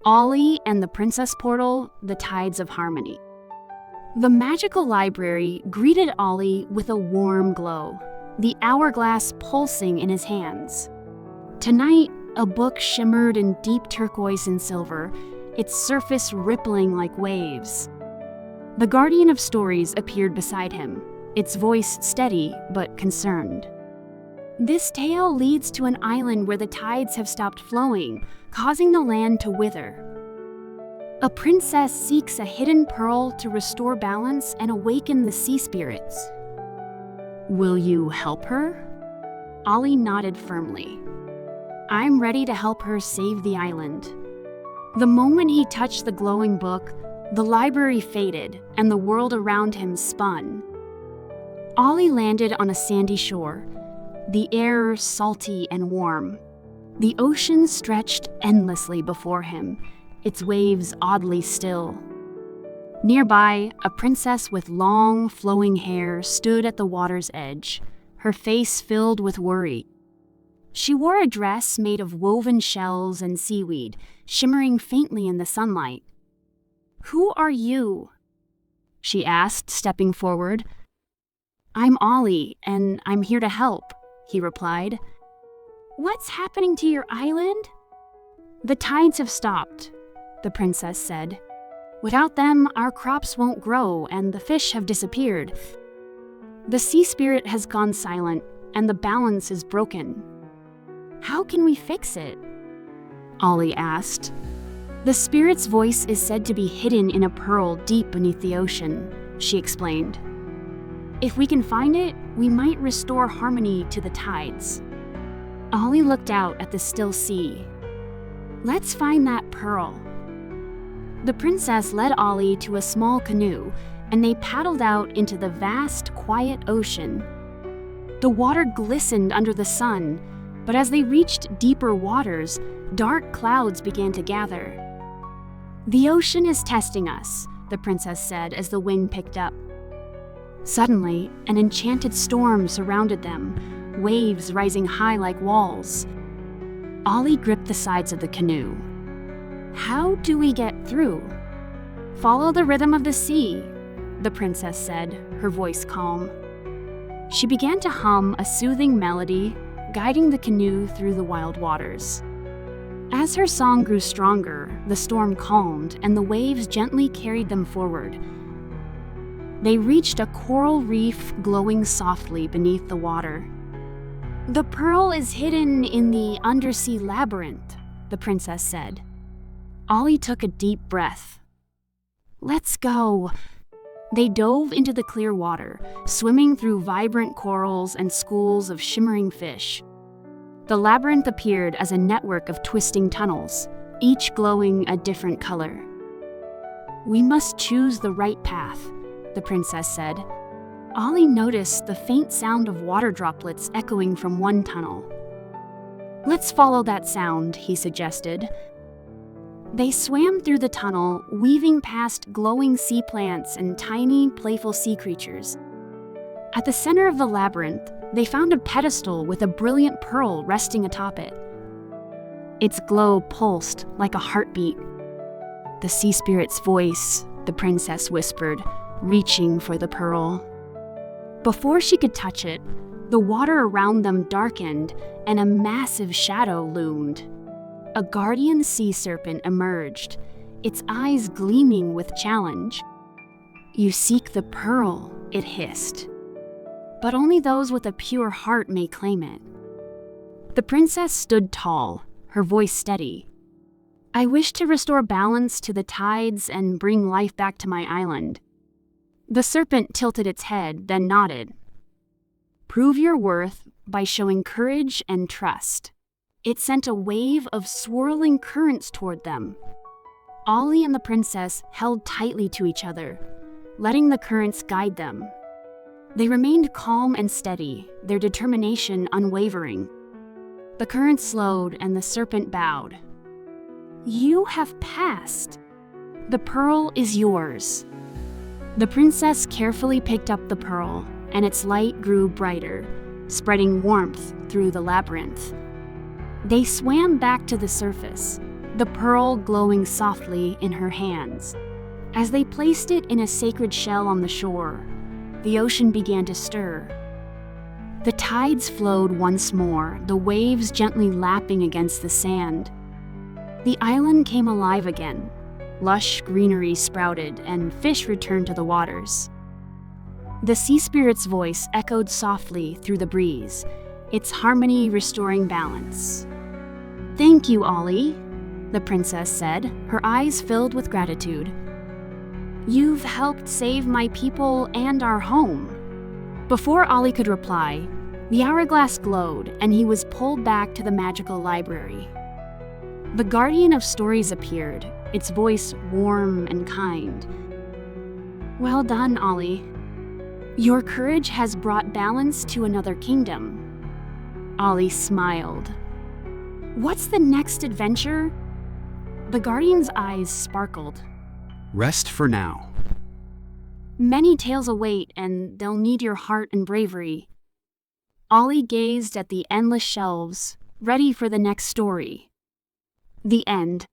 Ollie and the Princess Portal, the Tides of Harmony. The magical library greeted Ollie with a warm glow, the hourglass pulsing in his hands. Tonight, a book shimmered in deep turquoise and silver, its surface rippling like waves. The guardian of stories appeared beside him, its voice steady but concerned. This tale leads to an island where the tides have stopped flowing, causing the land to wither. A princess seeks a hidden pearl to restore balance and awaken the sea spirits. Will you help her? Ollie nodded firmly. I'm ready to help her save the island. The moment he touched the glowing book, the library faded and the world around him spun. Ollie landed on a sandy shore, the air salty and warm. The ocean stretched endlessly before him, its waves oddly still. Nearby, a princess with long, flowing hair stood at the water's edge, her face filled with worry. She wore a dress made of woven shells and seaweed, shimmering faintly in the sunlight. "Who are you?" she asked, stepping forward. "I'm Ollie, and I'm here to help," he replied. "What's happening to your island?" "The tides have stopped," the princess said. "Without them, our crops won't grow and the fish have disappeared. The sea spirit has gone silent and the balance is broken." "How can we fix it?" Ollie asked. "The spirit's voice is said to be hidden in a pearl deep beneath the ocean," she explained. "If we can find it, we might restore harmony to the tides." Ollie looked out at the still sea. "Let's find that pearl." The princess led Ollie to a small canoe, and they paddled out into the vast, quiet ocean. The water glistened under the sun, but as they reached deeper waters, dark clouds began to gather. "The ocean is testing us," the princess said as the wind picked up. Suddenly, an enchanted storm surrounded them, waves rising high like walls. Ollie gripped the sides of the canoe. "How do we get through?" "Follow the rhythm of the sea," the princess said, her voice calm. She began to hum a soothing melody, guiding the canoe through the wild waters. As her song grew stronger, the storm calmed and the waves gently carried them forward. They reached a coral reef glowing softly beneath the water. "The pearl is hidden in the undersea labyrinth," the princess said. Ollie took a deep breath. "Let's go." They dove into the clear water, swimming through vibrant corals and schools of shimmering fish. The labyrinth appeared as a network of twisting tunnels, each glowing a different color. "We must choose the right path," the princess said. Ollie noticed the faint sound of water droplets echoing from one tunnel. "Let's follow that sound," he suggested. They swam through the tunnel, weaving past glowing sea plants and tiny, playful sea creatures. At the center of the labyrinth, they found a pedestal with a brilliant pearl resting atop it. Its glow pulsed like a heartbeat. "The sea spirit's voice," the princess whispered, reaching for the pearl. Before she could touch it, the water around them darkened and a massive shadow loomed. A guardian sea serpent emerged, its eyes gleaming with challenge. "You seek the pearl," it hissed. "But only those with a pure heart may claim it." The princess stood tall, her voice steady. "I wish to restore balance to the tides and bring life back to my island." The serpent tilted its head, then nodded. "Prove your worth by showing courage and trust." It sent a wave of swirling currents toward them. Ollie and the princess held tightly to each other, letting the currents guide them. They remained calm and steady, their determination unwavering. The current slowed and the serpent bowed. "You have passed. The pearl is yours." The princess carefully picked up the pearl, and its light grew brighter, spreading warmth through the labyrinth. They swam back to the surface, the pearl glowing softly in her hands. As they placed it in a sacred shell on the shore, the ocean began to stir. The tides flowed once more, the waves gently lapping against the sand. The island came alive again. Lush greenery sprouted, and fish returned to the waters. The sea spirit's voice echoed softly through the breeze, its harmony restoring balance. "Thank you, Ollie," the princess said, her eyes filled with gratitude. "You've helped save my people and our home." Before Ollie could reply, the hourglass glowed and he was pulled back to the magical library. The guardian of stories appeared, its voice warm and kind. "Well done, Ollie. Your courage has brought balance to another kingdom." Ollie smiled. "What's the next adventure?" The guardian's eyes sparkled. Rest for now. "Many tales await, and they'll need your heart and bravery." Ollie gazed at the endless shelves, ready for the next story. The end.